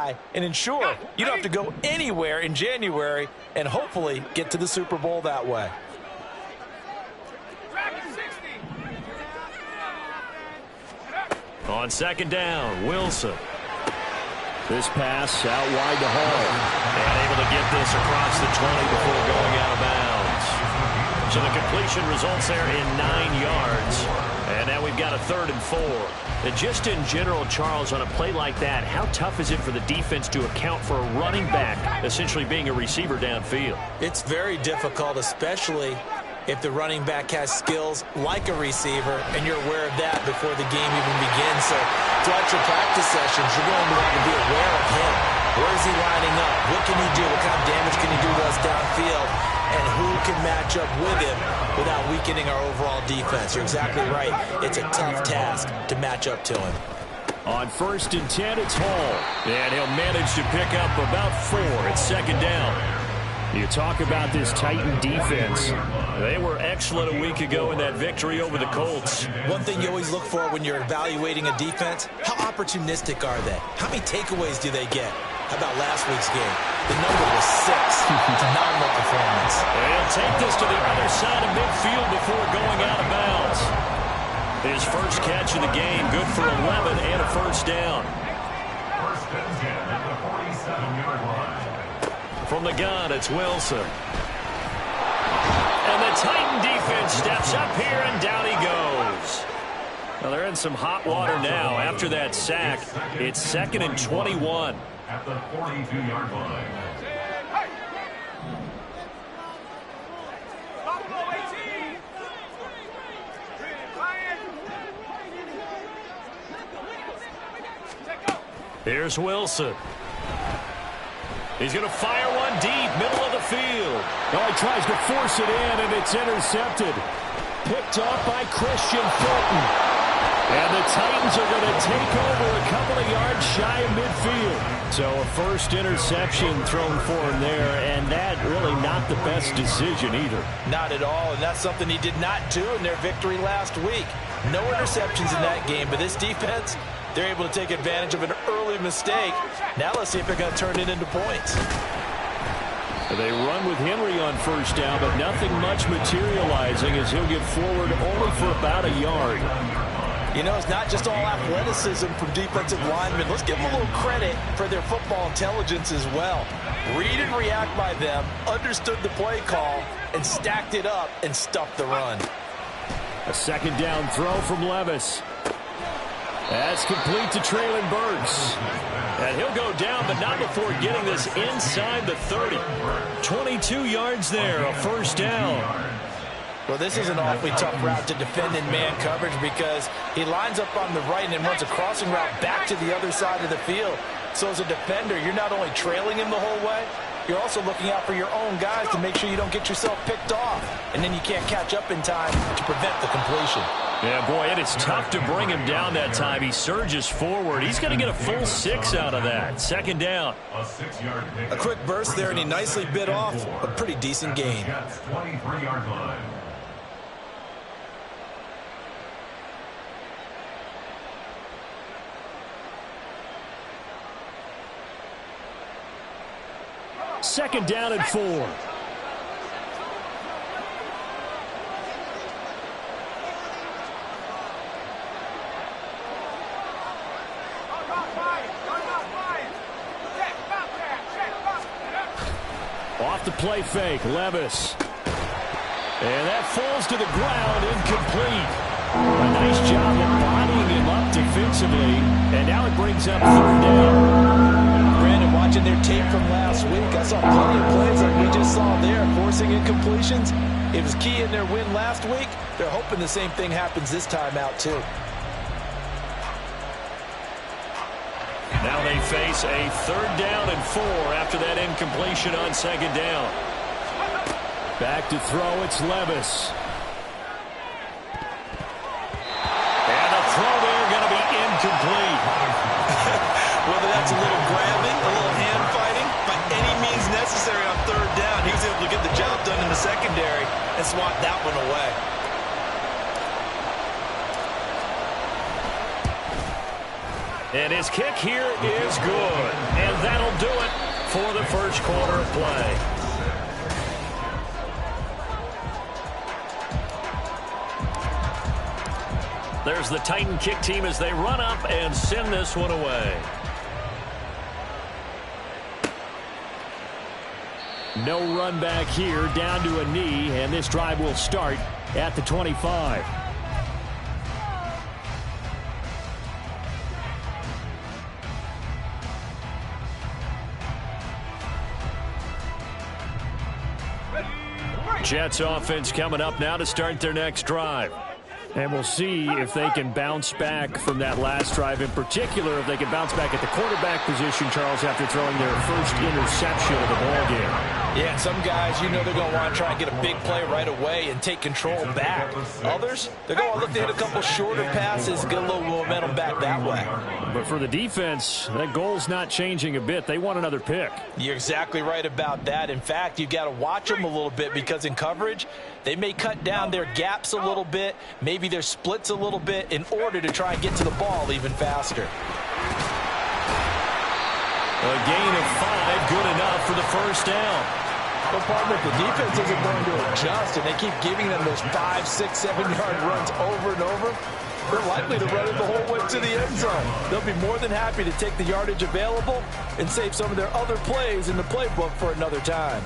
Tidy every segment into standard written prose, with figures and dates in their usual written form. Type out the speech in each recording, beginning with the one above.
high and ensure you don't have to go anywhere in January and hopefully get to the Super Bowl that way. On second down, Wilson. This pass out wide to Hall. And able to get this across the 20 before going out of bounds. So the completion results there in 9 yards. And now we've got a 3rd and 4. And just in general, Charles, on a play like that, how tough is it for the defense to account for a running back essentially being a receiver downfield? It's very difficult, especially if the running back has skills like a receiver, and you're aware of that before the game even begins. So throughout your practice sessions, you're going to want to be aware of him. Where is he lining up? What can he do? What kind of damage can he do to us downfield? And who can match up with him without weakening our overall defense? You're exactly right. It's a tough task to match up to him. On 1st and 10, it's Hall. And he'll manage to pick up about 4 at second down. You talk about this Titan defense. They were excellent a week ago in that victory over the Colts. One thing you always look for when you're evaluating a defense, how opportunistic are they? How many takeaways do they get? How about last week's game? The number was 6. Phenomenal performance. They'll take this to the other side of midfield before going out of bounds. His first catch of the game, good for 11 and a first down. First and 10 at the 47-yard line. From the gun, it's Wilson. And the Titan defense steps up here, and down he goes. Well, they're in some hot water now after that sack. It's 2nd and 21. At the 42-yard line. Here's Wilson. He's going to fire one deep, middle of the field. Oh, he tries to force it in, and it's intercepted. Picked off by Christian Fulton. And the Titans are going to take over a couple of yards shy of midfield. So a first interception thrown for him there, and that really not the best decision either. Not at all, and that's something he did not do in their victory last week. No interceptions in that game, but this defense, they're able to take advantage of an early mistake. Now let's see if they're going to turn it into points. They run with Henry on first down, but nothing much materializing as he'll get forward only for about a yard. You know, it's not just all athleticism from defensive linemen. Let's give them a little credit for their football intelligence as well. Read and react by them, understood the play call, and stacked it up and stuffed the run. A second down throw from Levis. That's complete to Treylon Burks. And he'll go down, but not before getting this inside the 30. 22 yards there, a first down. Well, this is an awfully tough route to defend in man coverage because he lines up on the right and then runs a crossing route back to the other side of the field. So as a defender, you're not only trailing him the whole way, you're also looking out for your own guys to make sure you don't get yourself picked off. And then you can't catch up in time to prevent the completion. Yeah, boy, it is tough to bring him down that time. He surges forward. He's going to get a full 6 out of that. Second down. A 6-yard pick. A quick burst there, and he nicely bit off a pretty decent gain. Jets 23-yard line. Second down and 4. Off the play fake, Levis. And that falls to the ground, incomplete. A nice job of bodying him up defensively. And now it brings up 3rd down. Brandon, watching their tape from last week, I saw plenty of plays like we just saw there, forcing incompletions. It was key in their win last week. They're hoping the same thing happens this time out, too. Now they face a 3rd down and 4 after that incompletion on second down. Back to throw, it's Levis. And the throw there going to be incomplete. Whether that's a little grabbing, a little hand fighting, by any means necessary on 3rd down, he was able to get the job done in the secondary and swat that one away. And his kick here is good. And for the first quarter of play. There's the Titan kick team as they run up and send this one away. No run back here, down to a knee, and this drive will start at the 25. Jets offense coming up now to start their next drive. And we'll see if they can bounce back from that last drive. In particular, if they can bounce back at the quarterback position, Charles, after throwing their first interception of the ballgame. Yeah, and some guys, you know they're going to want to try and get a big play right away and take control back. Others, they're going to look to hit a couple shorter passes, get a little momentum back that way. But for the defense, that goal's not changing a bit. They want another pick. You're exactly right about that. In fact, you've got to watch them a little bit because in coverage, they may cut down their gaps a little bit, maybe their splits a little bit in order to try and get to the ball even faster. A gain of 5, good enough for the first down. The problem with the defense isn't going to adjust, and they keep giving them those 5, 6, 7-yard runs over and over. They're likely to run it the whole way to the end zone. They'll be more than happy to take the yardage available and save some of their other plays in the playbook for another time.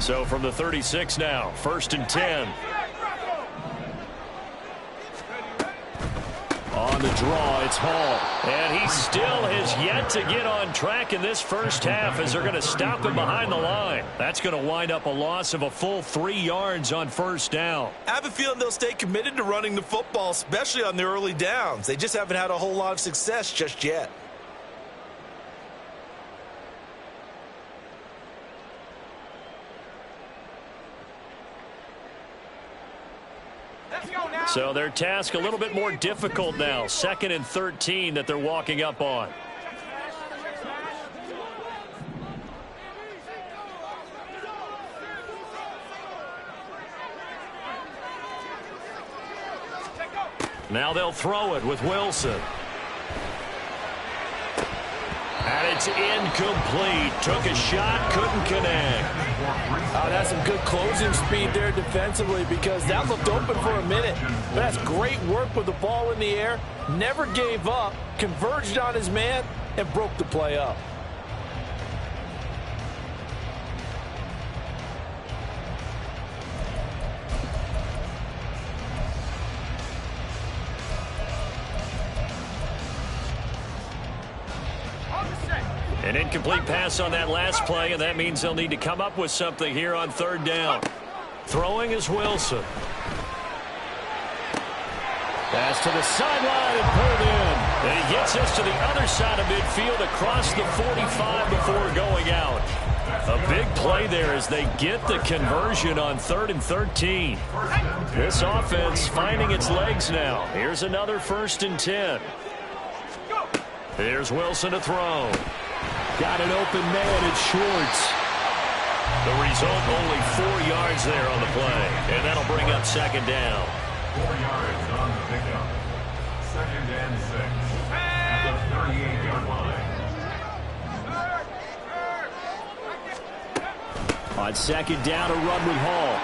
So from the 36 now, 1st and 10. On the draw, it's Hall. And he still has yet to get on track in this first half as they're going to stop him behind the line. That's going to wind up a loss of a full 3 yards on first down. I have a feeling they'll stay committed to running the football, especially on the early downs. They just haven't had a whole lot of success just yet. So their task a little bit more difficult now. 2nd and 13 that they're walking up on. Now they'll throw it with Wilson. And it's incomplete. Took a shot, couldn't connect. That's some good closing speed there defensively because that looked open for a minute. But that's great work with the ball in the air. Never gave up, converged on his man, and broke the play up. An incomplete pass on that last play, and that means they'll need to come up with something here on 3rd down. Throwing is Wilson. Pass to the sideline and pulled in. And he gets us to the other side of midfield across the 45 before going out. A big play there as they get the conversion on 3rd and 13. This offense finding its legs now. Here's another 1st and 10. Here's Wilson to throw. Got an open man, it's Schwartz. The result, only 4 yards there on the play. And that'll bring up 2nd down. 4 yards on the pickup. 2nd and 6. At the 38-yard line. On 2nd down, a run with Hall.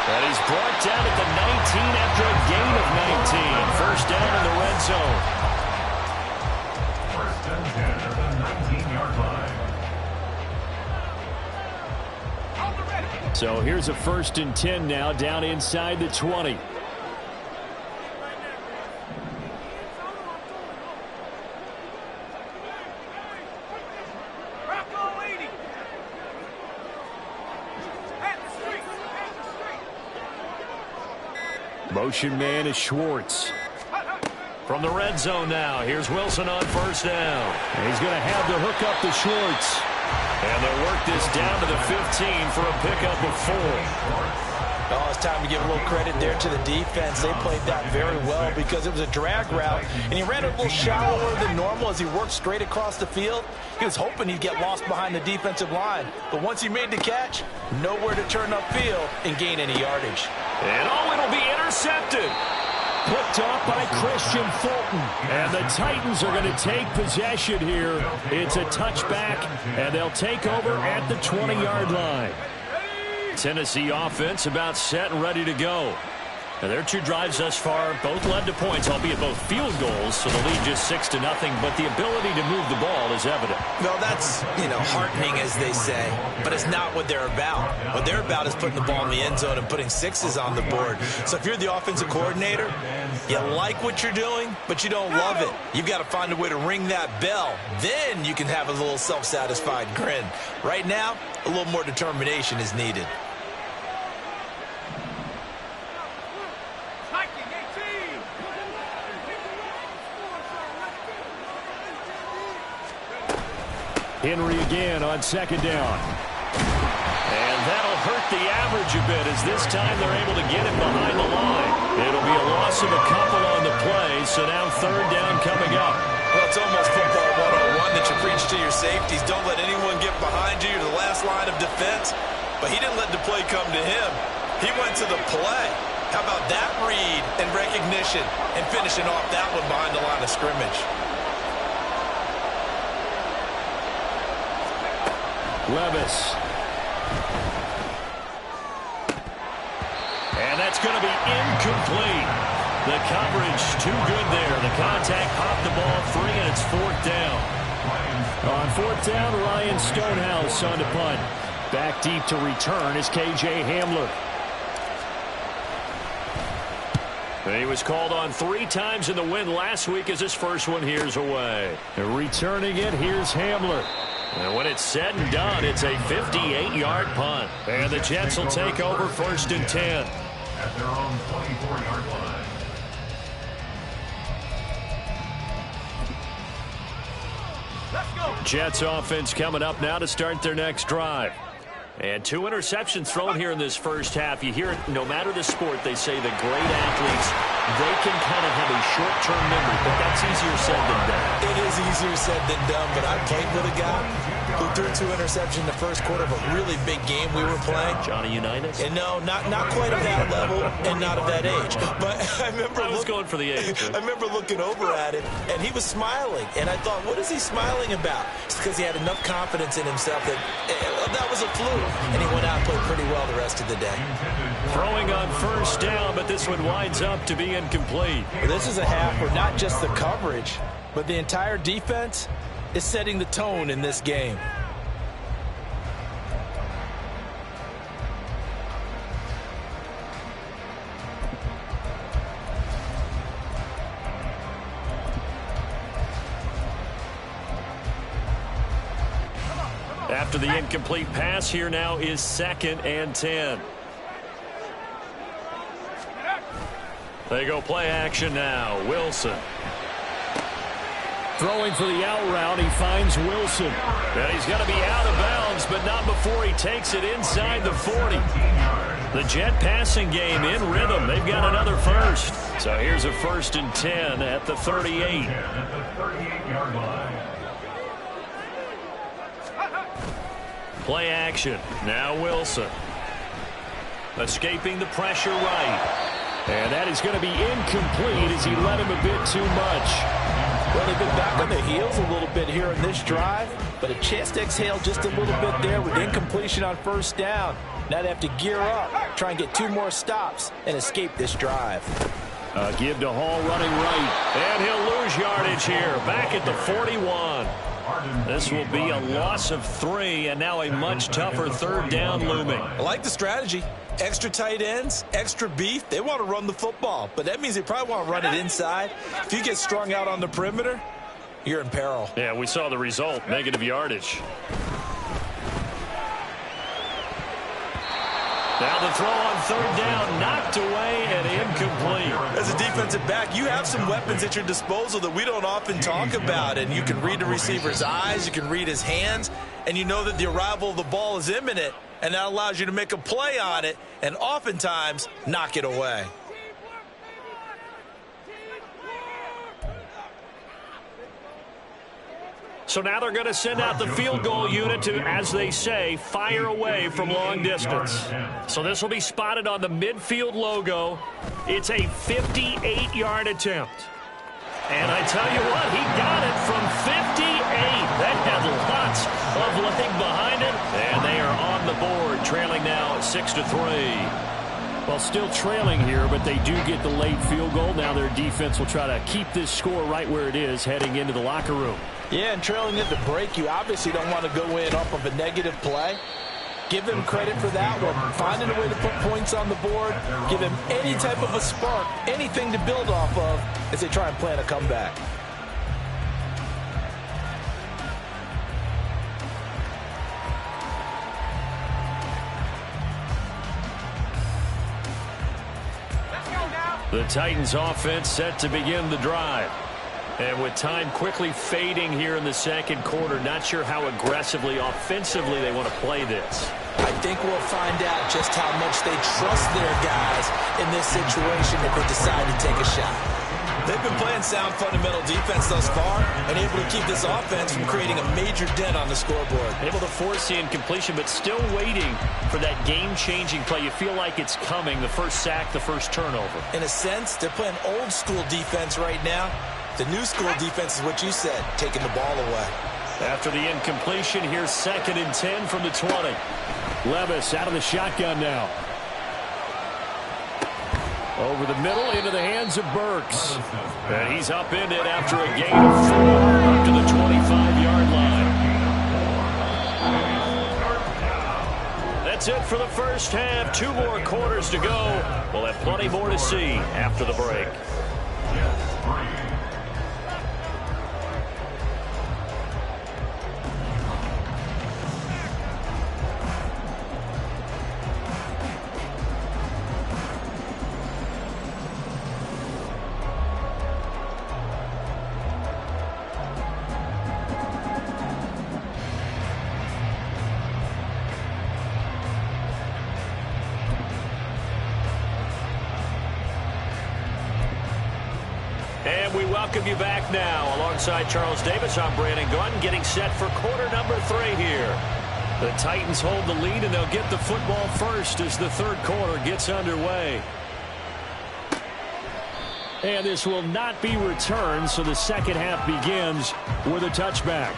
And he's brought down at the 19 after a gain of 19. 1st down in the red zone. 1st and 10 at the 19-yard line. So here's a 1st and 10 now, down inside the 20. Motion man is Schwartz. From the red zone now, here's Wilson on 1st down. And he's going to have to hook up to Schwartz. And they'll work this down to the 15 for a pickup of 4. Oh, it's time to give a little credit there to the defense. They played that very well because it was a drag route, and he ran it a little shallower than normal as he worked straight across the field. He was hoping he'd get lost behind the defensive line, but once he made the catch, nowhere to turn upfield and gain any yardage. And it'll be intercepted. Picked up by Christian Fulton. And the Titans are going to take possession here. It's a touchback, and they'll take over at the 20-yard line. Tennessee offense about set and ready to go. And their two drives thus far both led to points, albeit both field goals, so the lead just 6-0, but the ability to move the ball is evident. Well, that's, heartening, as they say, but it's not what they're about. What they're about is putting the ball in the end zone and putting sixes on the board. So if you're the offensive coordinator, you like what you're doing, but you don't love it. You've got to find a way to ring that bell. Then you can have a little self-satisfied grin. Right now, a little more determination is needed. Henry again on second down. And that'll hurt the average a bit as this time they're able to get him behind the line. It'll be a loss of a couple on the play, so now third down coming up. Well, it's almost football 101 that you preach to your safeties. Don't let anyone get behind you. You're the last line of defense. But he didn't let the play come to him. He went to the play. How about that read and recognition and finishing off that one behind the line of scrimmage? Levis. And that's going to be incomplete. The coverage too good there. The contact popped the ball free, and it's fourth down. On fourth down, Ryan Stonehouse on the punt. Back deep to return is K.J. Hamler. He was called on 3 times in the win last week as his first one here's away. And returning it, here's Hamler. And when it's said and done, it's a 58-yard punt. And the Jets will take over first and 10. At their own 24-yard line. Let's go. Jets offense coming up now to start their next drive. And 2 interceptions thrown here in this first half. You hear it, no matter the sport, they say the great athletes, they can kind of have a short-term memory, but that's easier said than done. It is easier said than done, but I played with a guy who threw 2 interceptions in the first quarter of a really big game we were playing. Johnny Unitas? And no, not quite of that level and not of that age. But I remember I was going for the age. I remember looking over at him, and he was smiling. And I thought, what is he smiling about? It's because he had enough confidence in himself that that was a fluke. And he went out and played pretty well the rest of the day. Throwing on first down, but this one winds up to be incomplete. This is a half where not just the coverage, but the entire defense is setting the tone in this game. After the incomplete pass, here now is 2nd and 10. They go play action now. Wilson. Throwing for the out route, he finds Wilson. And he's going to be out of bounds, but not before he takes it inside the 40. The Jet passing game in rhythm. They've got another first. So here's a 1st and 10 at the 38. At the 38-yard line. Play action. Now Wilson. Escaping the pressure right. And that is going to be incomplete as he let him a bit too much. Well, they've been back on the heels a little bit here in this drive, but a chance to exhale just a little bit there with incompletion on first down. Now they have to gear up, try and get 2 more stops, and escape this drive. Give to Hall running right. And he'll lose yardage here. Back at the 41. This will be a loss of 3, and now a much tougher 3rd down looming. I like the strategy. Extra tight ends, extra beef. They want to run the football, but that means they probably want to run it inside. If you get strung out on the perimeter, you're in peril. Yeah, we saw the result, negative yardage. Now the throw on 3rd down, knocked away and incomplete. As a defensive back, you have some weapons at your disposal that we don't often talk about, and you can read the receiver's eyes, you can read his hands, and you know that the arrival of the ball is imminent, and that allows you to make a play on it and oftentimes knock it away. So now they're going to send out the field goal unit to, as they say, fire away from long distance. So this will be spotted on the midfield logo. It's a 58-yard attempt. And I tell you what, he got it from 58. That had lots of leg behind it. And they are on the board, trailing now 6-3. Well, still trailing here, but they do get the late field goal. Now their defense will try to keep this score right where it is heading into the locker room. Yeah, and trailing at the break, you obviously don't want to go in off of a negative play. Give them credit for that one. Finding a way to put points on the board. Give them any type of a spark, anything to build off of as they try and plan a comeback. The Titans offense set to begin the drive. And with time quickly fading here in the second quarter, not sure how aggressively, offensively they want to play this. I think we'll find out just how much they trust their guys in this situation if they decide to take a shot. They've been playing sound fundamental defense thus far and able to keep this offense from creating a major dent on the scoreboard. Able to force the incompletion, but still waiting for that game-changing play. You feel like it's coming, the first sack, the first turnover. In a sense, they're playing old-school defense right now. The new-school defense is what you said, taking the ball away. After the incompletion, here's 2nd and 10 from the 20. Levis out of the shotgun now. Over the middle, into the hands of Burks. And he's up in it after a gain of 4 up to the 25-yard line. That's it for the first half. 2 more quarters to go. We'll have plenty more to see after the break. And we welcome you back now. Alongside Charles Davis, I'm Brandon Gunn, getting set for quarter number 3 here. The Titans hold the lead, and they'll get the football first as the third quarter gets underway. And this will not be returned, so the second half begins with a touchback.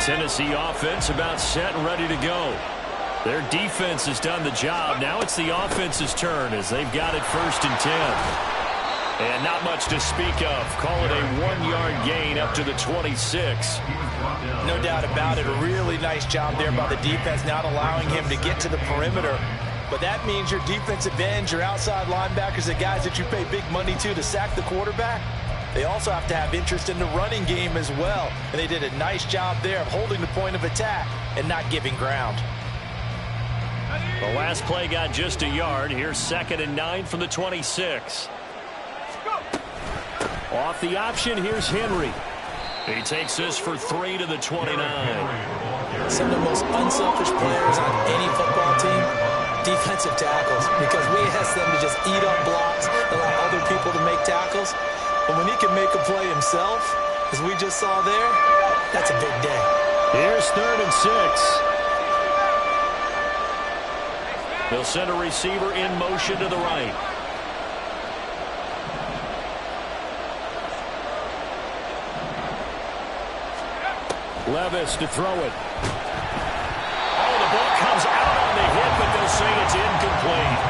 Tennessee offense about set and ready to go. Their defense has done the job. Now it's the offense's turn as they've got it 1st and 10. And not much to speak of. Call it a 1-yard gain up to the 26. No doubt about it. A really nice job there by the defense, not allowing him to get to the perimeter. But that means your defensive ends, your outside linebackers, the guys that you pay big money to sack the quarterback, they also have to have interest in the running game as well. And they did a nice job there of holding the point of attack and not giving ground. The last play got just a yard. Here's 2nd and 9 from the 26. Off the option, here's Henry. He takes this for 3 to the 29. Some of the most unselfish players on any football team, defensive tackles, because we ask them to just eat up blocks, allow other people to make tackles. But when he can make a play himself, as we just saw there, that's a big day. Here's 3rd and 6. They'll send a receiver in motion to the right. Levis to throw it. Oh, the ball comes out on the hit, but they'll say it's incomplete.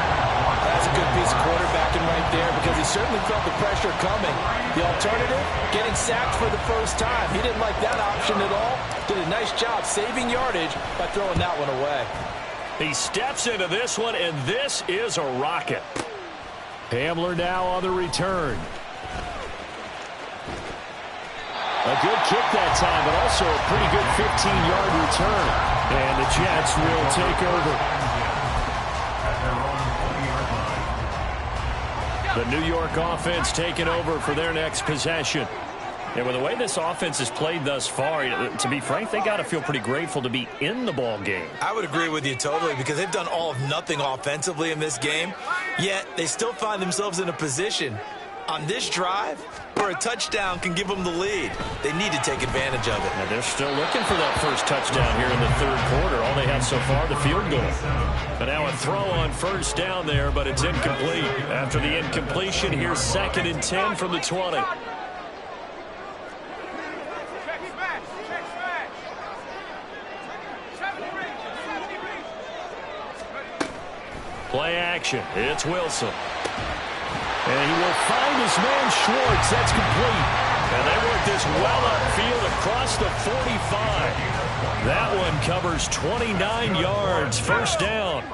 That's a good piece of quarterbacking right there because he certainly felt the pressure coming. The alternative, getting sacked for the first time. He didn't like that option at all. Did a nice job saving yardage by throwing that one away. He steps into this one, and this is a rocket. Hamler now on the return. A good kick that time, but also a pretty good 15-yard return. And the Jets will take over. The New York offense taking over for their next possession. And with the way this offense has played thus far, to be frank, they got to feel pretty grateful to be in the ball game. I would agree with you totally because they've done all of nothing offensively in this game, yet they still find themselves in a position on this drive where a touchdown can give them the lead. They need to take advantage of it. And they're still looking for that first touchdown here in the third quarter. All they have so far, the field goal. But now a throw on first down there, but it's incomplete. After the incompletion, here's 2nd and 10 from the 20. Play action. It's Wilson. And he will find his man Schwartz. That's complete. And they work this well upfield across the 45. That one covers 29 yards. First down.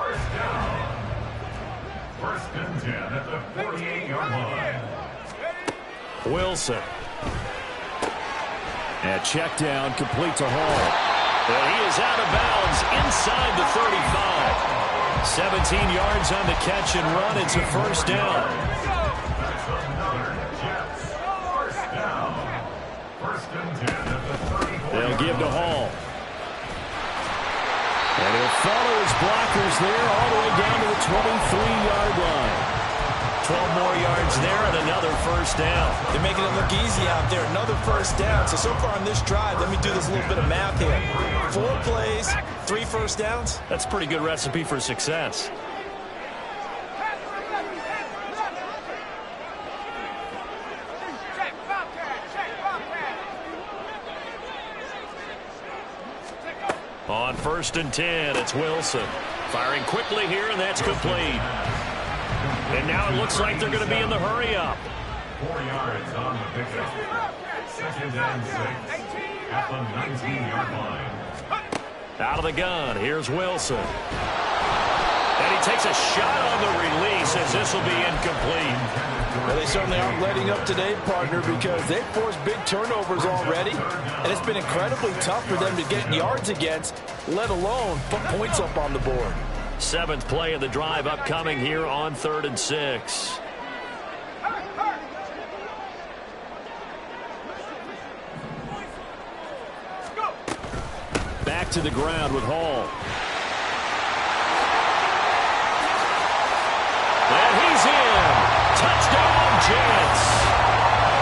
First and 10 at the 48-yard line. Wilson. And check down, complete to Hall. And he is out of bounds inside the 35. 17 yards on the catch and run. It's a first down. That's another Jets first down. First and 10 at the 34. They'll give to Hall. And he'll follow his blockers there all the way down to the 23-yard line. 12 more yards there and another first down. They're making it look easy out there. Another first down. So far on this drive, let me do this little bit of math here. 4 plays, 3 first downs. That's a pretty good recipe for success. On first and 10, it's Wilson. Firing quickly here, and that's complete. And now it looks like they're going to be in the hurry-up. 4 yards on the pickup. 2nd and 6 at the 19-yard line. Out of the gun, here's Wilson. And he takes a shot on the release as this will be incomplete. Well, they certainly aren't letting up today, partner, because they've forced big turnovers already, and it's been incredibly tough for them to get yards against, let alone put points up on the board. 7th play of the drive upcoming here on 3rd and 6. Back to the ground with Hall. And he's in. Touchdown, Jets.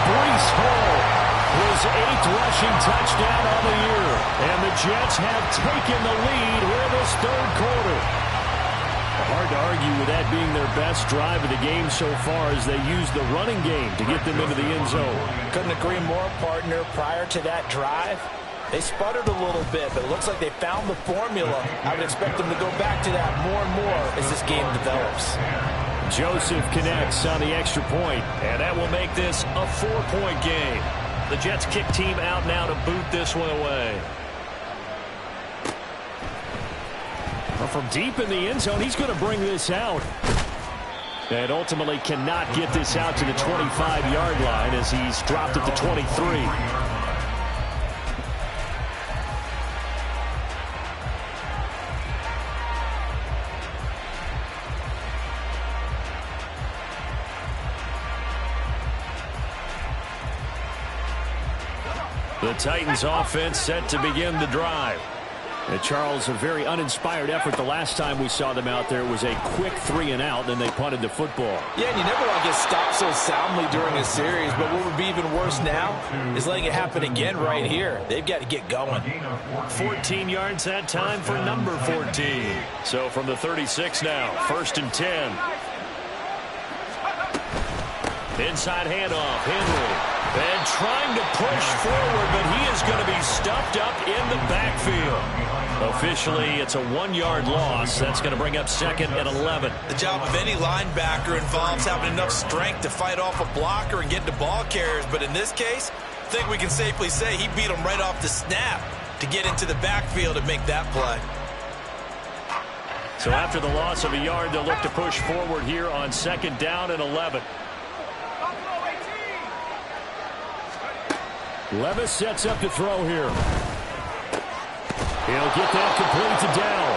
Breece Hall, his 8th rushing touchdown on the year. And the Jets have taken the lead here this third quarter. Hard to argue with that being their best drive of the game so far as they use the running game to get them into the end zone. Couldn't agree more, partner. Prior to that drive, they sputtered a little bit, but it looks like they found the formula. I would expect them to go back to that more and more as this game develops. Joseph connects on the extra point, and that will make this a 4-point game. The Jets kick team out now to boot this one away. Well, from deep in the end zone, he's going to bring this out. And ultimately cannot get this out to the 25-yard line as he's dropped at the 23. The Titans offense set to begin the drive. And Charles, a very uninspired effort the last time we saw them out there. It was a quick 3-and-out, then they punted the football. Yeah, and you never want to get stopped so soundly during a series, but what would be even worse now is letting it happen again right here. They've got to get going. 14 yards that time for number 14. So from the 36 now, 1st and 10. Inside handoff, Henry. And trying to push forward, but he is going to be stuffed up in the backfield. Officially, it's a 1-yard loss. That's going to bring up 2nd and 11. The job of any linebacker involves having enough strength to fight off a blocker and get to ball carriers. But in this case, I think we can safely say he beat him right off the snap to get into the backfield and make that play. So after the loss of a yard, they'll look to push forward here on 2nd down and 11. Levis sets up to throw here. He'll get that complete to Dell.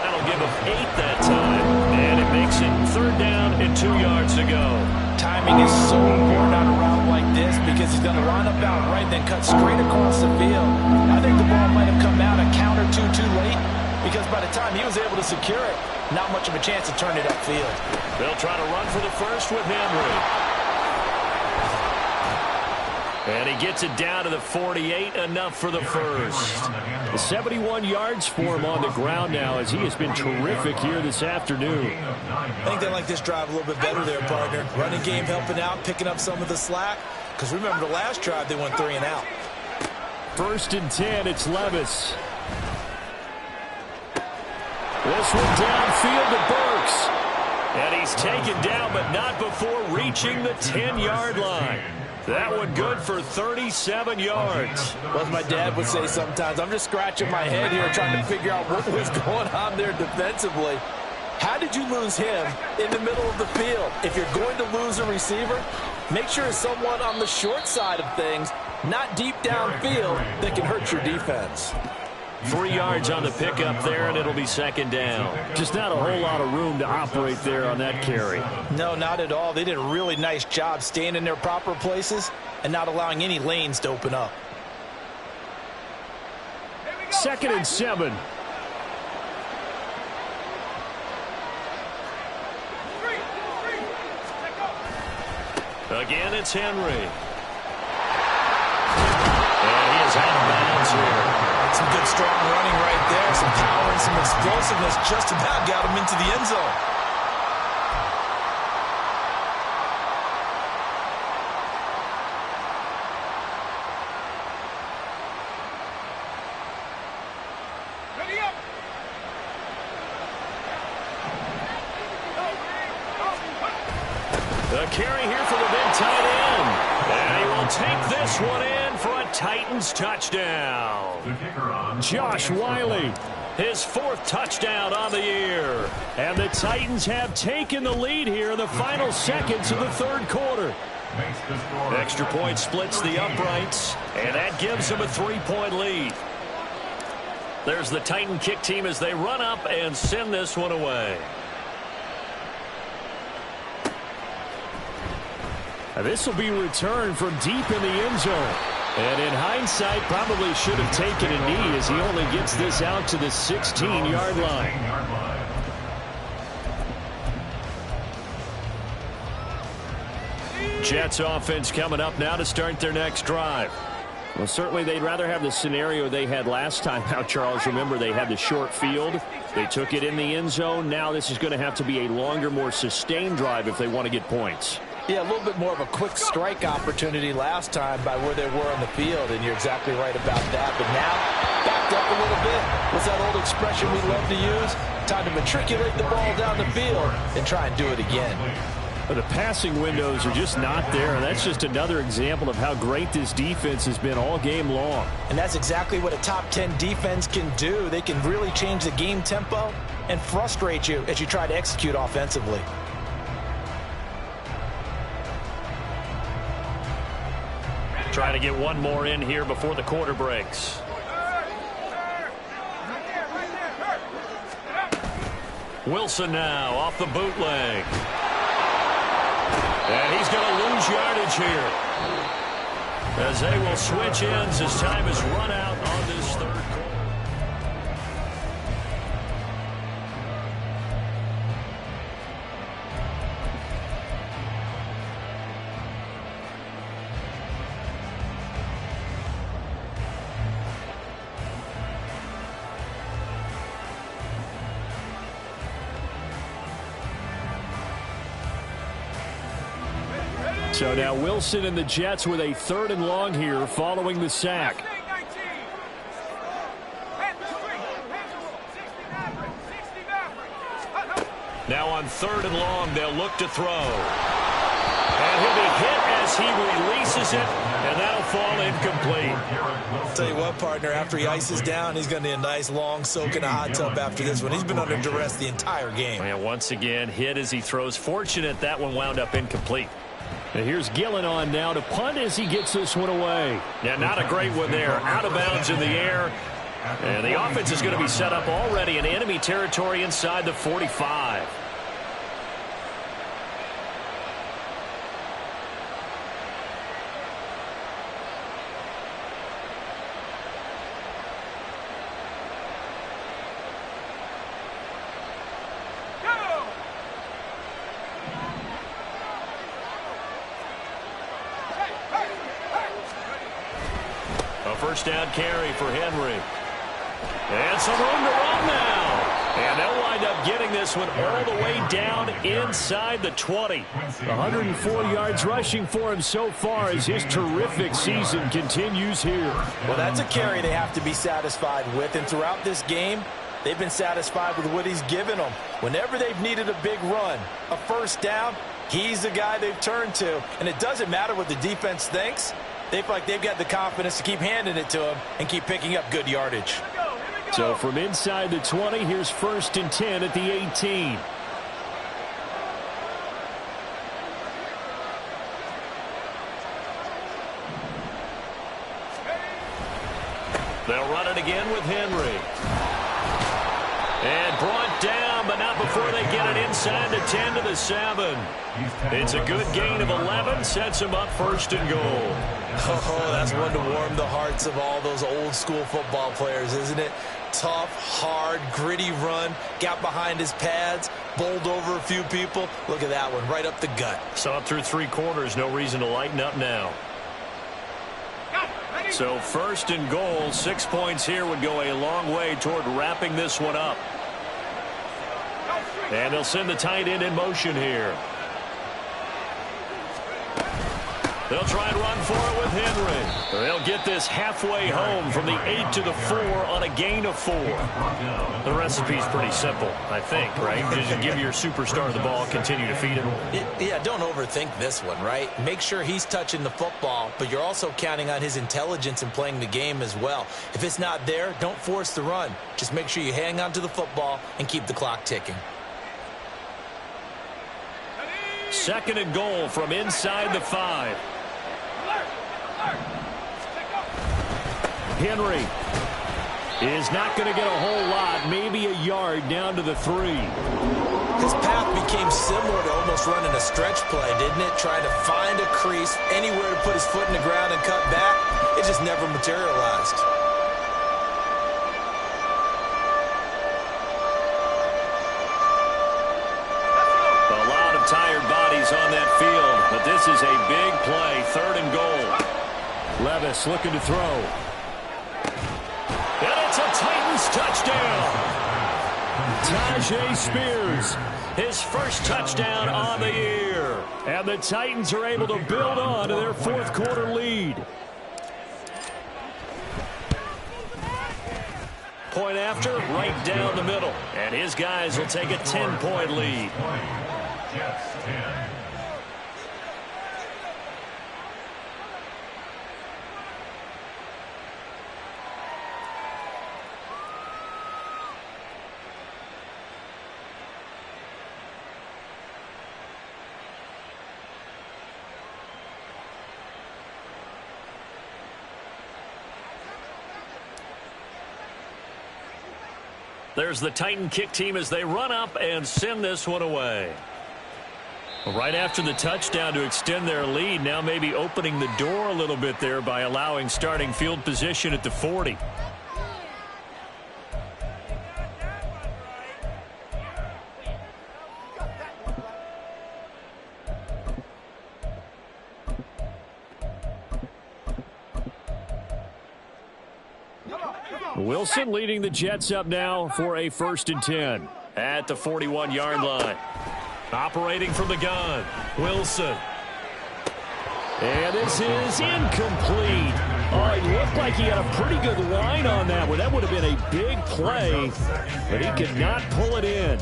And that'll give him 8 that time. And it makes it 3rd down and 2 yards to go. Timing is so important on a route like this because he's going to line up out right, then cut straight across the field. I think the ball might have come out a count or two too late because by the time he was able to secure it, not much of a chance to turn it upfield. They'll try to run for the first with Henry. And he gets it down to the 48, enough for the first. 71 yards for him on the ground now as he has been terrific here this afternoon. I think they like this drive a little bit better there, partner. Running game helping out, picking up some of the slack. Because remember the last drive, they went 3 and out. 1st and 10, it's Levis. This one downfield to Burks. And he's taken down, but not before reaching the 10-yard line. That one good for 37 yards. Well, as my dad would say sometimes, I'm just scratching my head here trying to figure out what was going on there defensively. How did you lose him in the middle of the field? If you're going to lose a receiver, make sure it's someone on the short side of things, not deep downfield, that can hurt your defense. 3 yards on the pickup there, and it'll be 2nd down. Just not a whole lot of room to operate there on that carry. No, not at all. They did a really nice job staying in their proper places and not allowing any lanes to open up. 2nd and 7. Again, it's Henry. And he is out of bounds here. Some good strong running right there. Some power and some explosiveness just about got him into the end zone. The carry here for the big tight end. And he will take this one in for a Titans touchdown. Josh Wiley. His 4th touchdown on the year. And the Titans have taken the lead here in the final seconds of the 3rd quarter. Extra point splits the uprights, and that gives them a 3-point lead. There's the Titan kick team as they run up and send this one away. This will be returned from deep in the end zone. And in hindsight, probably should have taken a knee as he only gets this out to the 16-yard line. Jets offense coming up now to start their next drive. Well, certainly they'd rather have the scenario they had last time out, Charles. Remember, they had the short field. They took it in the end zone. Now this is going to have to be a longer, more sustained drive if they want to get points. Yeah, a little bit more of a quick strike opportunity last time by where they were on the field, and you're exactly right about that. But now, backed up a little bit. What's that old expression we love to use? Time to matriculate the ball down the field and try and do it again. But the passing windows are just not there, and that's just another example of how great this defense has been all game long. And that's exactly what a top 10 defense can do. They can really change the game tempo and frustrate you as you try to execute offensively. Try to get one more in here before the quarter breaks. Wilson now off the bootleg. And he's going to lose yardage here. As they will switch ends as time is run out on this 3rd quarter. So now Wilson and the Jets with a 3rd and long here following the sack. Now on 3rd and long, they'll look to throw. And he'll be hit as he releases it, and that'll fall incomplete. Tell you what, partner, after he ices down, he's going to need a nice long soak in a hot tub after this one. He's been under duress the entire game. And once again, hit as he throws. Fortunate that one wound up incomplete. And here's Gillen on now to punt as he gets this one away. Yeah, not a great one there. Out of bounds in the air. And the offense is going to be set up already in enemy territory inside the 45. First down carry for Henry. And some room to run now. And they'll wind up getting this one all the way down inside the 20. 104 yards rushing for him so far as his terrific season continues here. Well, that's a carry they have to be satisfied with. And throughout this game, they've been satisfied with what he's given them. Whenever they've needed a big run, a first down, he's the guy they've turned to. And it doesn't matter what the defense thinks. They feel like they've got the confidence to keep handing it to him and keep picking up good yardage. So from inside the 20, here's 1st and 10 at the 18. They'll run it again with Henry. And brought down, but not before they get it inside the 10 to the 7. It's a good gain of 11, sets him up 1st and goal. Oh, that's one to warm the hearts of all those old school football players, isn't it? Tough, hard, gritty run, got behind his pads, bowled over a few people. Look at that one, right up the gut. Saw it through 3 quarters, no reason to lighten up now. So 1st and goal, 6 points here would go a long way toward wrapping this one up. And they'll send the tight end in motion here. They'll try and run for it with Henry. They'll get this halfway home from the 8 to the 4 on a gain of 4. The recipe's pretty simple, I think, right? Just give your superstar the ball, continue to feed him. Yeah, don't overthink this one, right? Make sure he's touching the football, but you're also counting on his intelligence in playing the game as well. If it's not there, don't force the run. Just make sure you hang on to the football and keep the clock ticking. 2nd and goal from inside the 5. Henry is not going to get a whole lot, maybe a yard down to the 3. His path became similar to almost running a stretch play, didn't it? Trying to find a crease, anywhere to put his foot in the ground and cut back. It just never materialized. A lot of tired bodies on that field, but this is a big play, 3rd and goal. Levis looking to throw. And it's a Titans touchdown. Tyjae Spears, his first touchdown on the year. And the Titans are able to build on to their 4th quarter lead. Point after, right down the middle. And his guys will take a 10-point lead. Jets 10. There's the Titan kick team as they run up and send this one away. Right after the touchdown to extend their lead, now maybe opening the door a little bit there by allowing starting field position at the 40. Wilson leading the Jets up now for a 1st and 10. At the 41-yard line. Operating from the gun, Wilson. And this is incomplete. Oh, it looked like he had a pretty good line on that one. That would have been a big play, but he could not pull it in.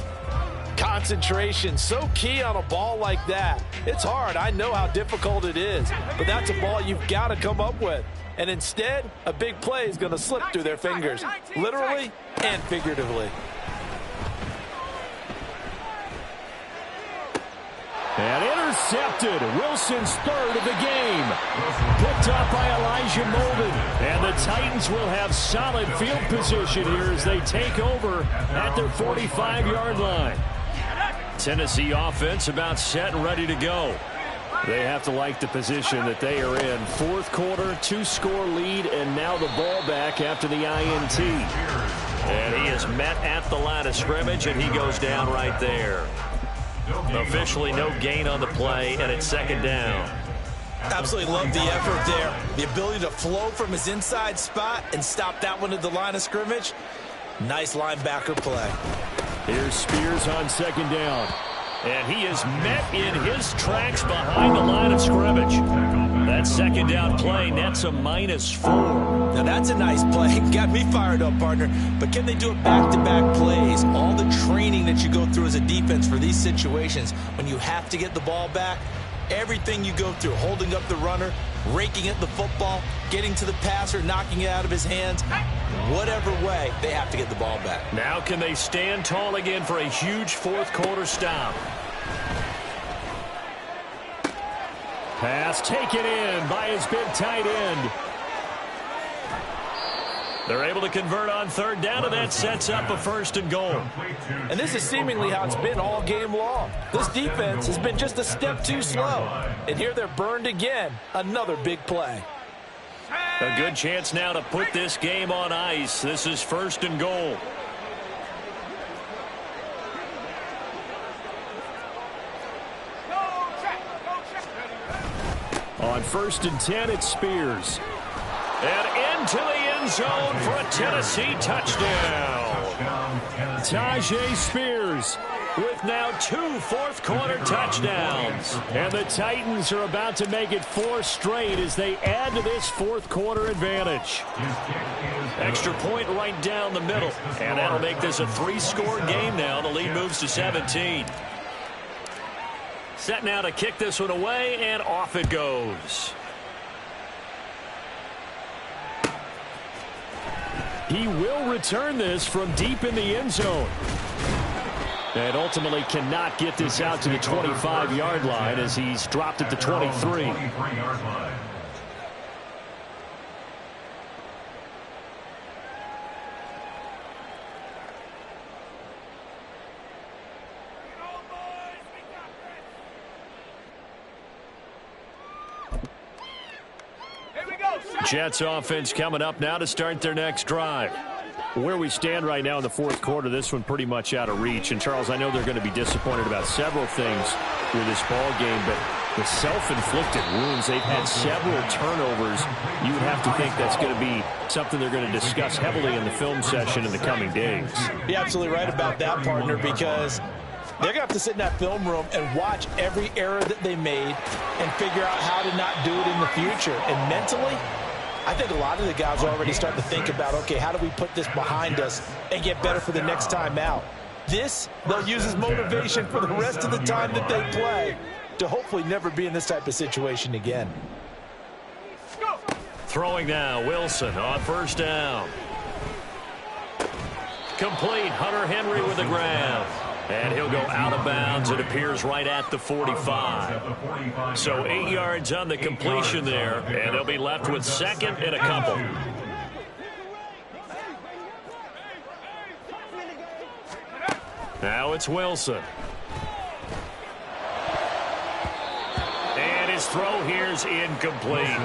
Concentration, so key on a ball like that. It's hard. I know how difficult it is, but that's a ball you've got to come up with. And instead, a big play is going to slip through their fingers, literally and figuratively. And intercepted. Wilson's 3rd of the game. Picked up by Elijah Molden. And the Titans will have solid field position here as they take over at their 45-yard line. Tennessee offense about set and ready to go. They have to like the position that they are in. Fourth quarter, 2-score lead, and now the ball back after the INT. And he is met at the line of scrimmage, and he goes down right there. Officially no gain on the play, and it's second down. Absolutely love the effort there. The ability to flow from his inside spot and stop that one at the line of scrimmage. Nice linebacker play. Here's Spears on second down. And he is met in his tracks behind the line of scrimmage. That second down play nets a -4. Now that's a nice play. Got me fired up, partner. But can they do it back-to-back plays? All the training that you go through as a defense for these situations, when you have to get the ball back, everything you go through, holding up the runner, raking at the football, getting to the passer, knocking it out of his hands, whatever way, they have to get the ball back. Now can they stand tall again for a huge fourth quarter stop? Pass taken in by his big tight end. They're able to convert on third down, and that sets up a 1st and goal. And this is seemingly how it's been all game long. This defense has been just a step too slow. And here they're burned again. Another big play. A good chance now to put this game on ice. This is 1st and goal. On 1st and 10, it's Spears. And into the end zone for a Tennessee touchdown. Tyjae Spears with now 2 fourth-quarter touchdowns. And the Titans are about to make it 4 straight as they add to this fourth-quarter advantage. Extra point right down the middle. And that'll make this a 3-score game now. The lead moves to 17. Set now to kick this one away, and off it goes. He will return this from deep in the end zone. And ultimately cannot get this out to the 25-yard line as he's dropped at the 23. Jets offense coming up now to start their next drive. Where we stand right now in the fourth quarter, this one pretty much out of reach. And, Charles, I know they're going to be disappointed about several things with this ball game, but the self-inflicted wounds, they've had several turnovers. You would have to think that's going to be something they're going to discuss heavily in the film session in the coming days. You're absolutely right about that, partner, because they're going to have to sit in that film room and watch every error that they made and figure out how to not do it in the future. And mentally, I think a lot of the guys are already starting to think about, okay, how do we put this behind us and get better for the next time out? This, they'll use as motivation for the rest of the time that they play to hopefully never be in this type of situation again. Throwing now, Wilson on 1st down. Complete, Hunter Henry with the grab. And he'll go out of bounds. It appears right at the 45. So 8 yards on the completion there, and they'll be left with 2nd and a couple. Now it's Wilson. And his throw here's incomplete.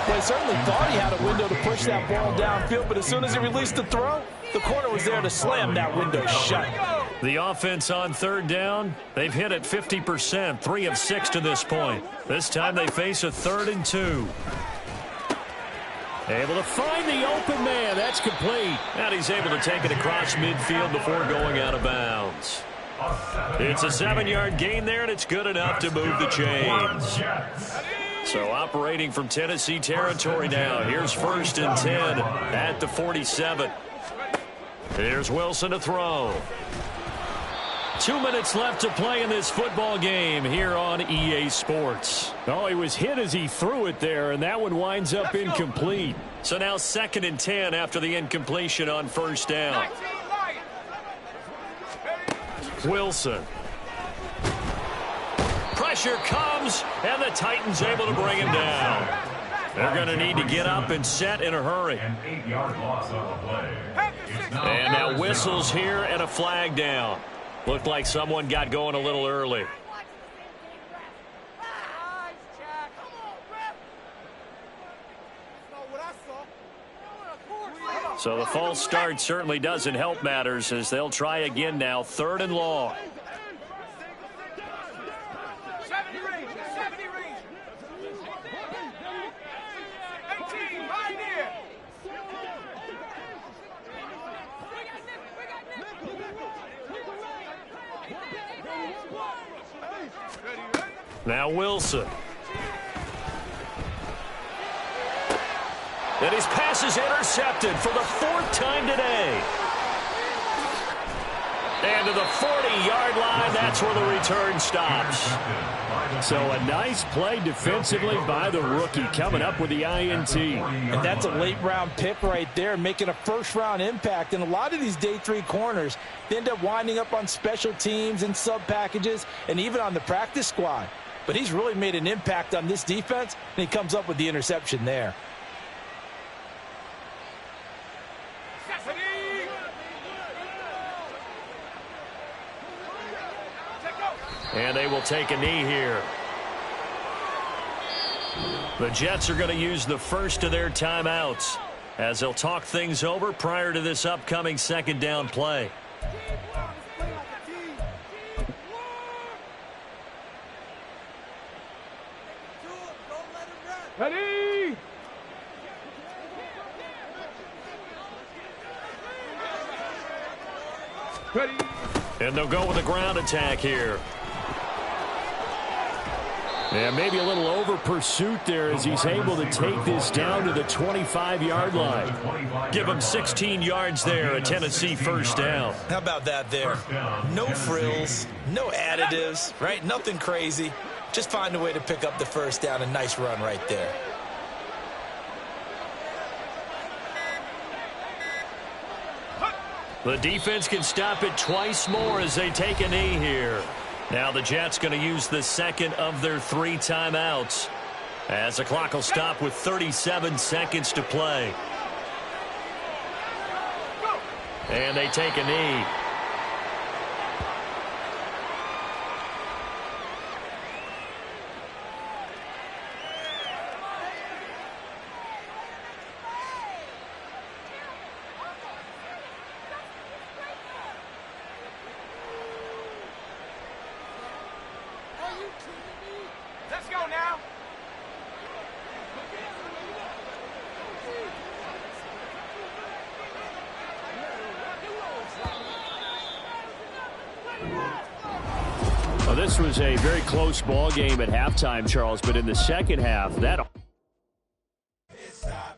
Well, he certainly thought he had a window to push that ball downfield, but as soon as he released the throw, the corner was there to slam that window shut. The offense on 3rd down, they've hit it 50%, 3 of 6 to this point. This time they face a 3rd and 2. Able to find the open man. That's complete. And he's able to take it across midfield before going out of bounds. It's a 7-yard gain there, and it's good enough to move the chains. So operating from Tennessee territory now. Here's 1st and 10 at the 47. Here's Wilson to throw. 2 minutes left to play in this football game here on EA Sports. Oh, he was hit as he threw it there, and that one winds up incomplete. So now 2nd and 10 after the incompletion on 1st down. Wilson. Pressure comes, and the Titans able to bring him down. They're going to need to get up and set in a hurry. An 8-yard loss on the play. And now whistles here and a flag down. Looked like someone got going a little early. So the false start certainly doesn't help matters as they'll try again now, 3rd and long. Now Wilson. And his pass is intercepted for the 4th time today. And to the 40-yard line, that's where the return stops. So a nice play defensively by the rookie, coming up with the INT. And that's a late-round pick right there, making a first-round impact. And a lot of these day 3 corners, they end up winding up on special teams and sub-packages and even on the practice squad. But he's really made an impact on this defense, and he comes up with the interception there. And they will take a knee here. The Jets are going to use the first of their timeouts as they'll talk things over prior to this upcoming 2nd down play. Ready? Ready? And they'll go with a ground attack here. Yeah, maybe a little over pursuit there as he's able to take this down to the 25-yard line. Give him 16 yards there, a Tennessee first down. How about that there? No frills, no additives, right? Nothing crazy. Just find a way to pick up the first down. A nice run right there. The defense can stop it twice more as they take a knee here. Now the Jets going to use the 2nd of their 3 timeouts as the clock will stop with 37 seconds to play. And they take a knee. Let's go now. Well, this was a very close ball game at halftime, Charles, but in the second half, that...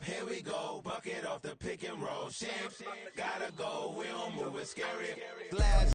Here we go, bucket off the pick and roll. Gotta go, we don't move it scary.